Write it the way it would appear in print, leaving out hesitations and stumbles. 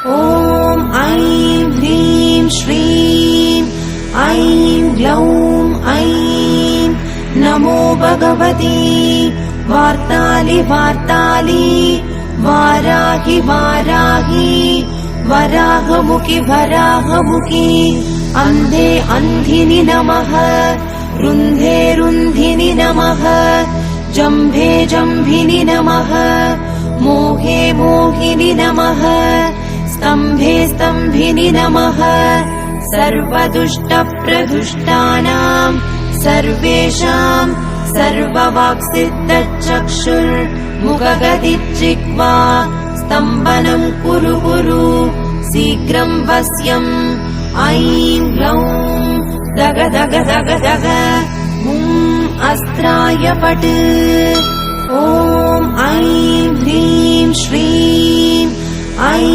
ॐ ऐं ह्रीं श्रीं ऐं ग्लौं ऐं नमो भगवती वार्तालि वार्तालि वाराहि वाराहि वराहमुखि वराहमुखि अन्धे अन्धिनि नमः रुन्धे रुन्धिनि नमः जम्भे जम्भिनि नमः मोहे मोहिनि नमः स्तम्भे स्तम्भिनि नमः सर्वदुष्टप्रदुष्टानां सर्वेषां सर्ववाक्सिद्धचक्षुर्मुखगतिर्जिह्वा स्तम्भनं कुरु कुरु शीघ्रं वश्यम् ऐं ग्लौं दग दग दग दग अस्त्राय पट् ॐ ऐं ह्रीं श्रीं ऐं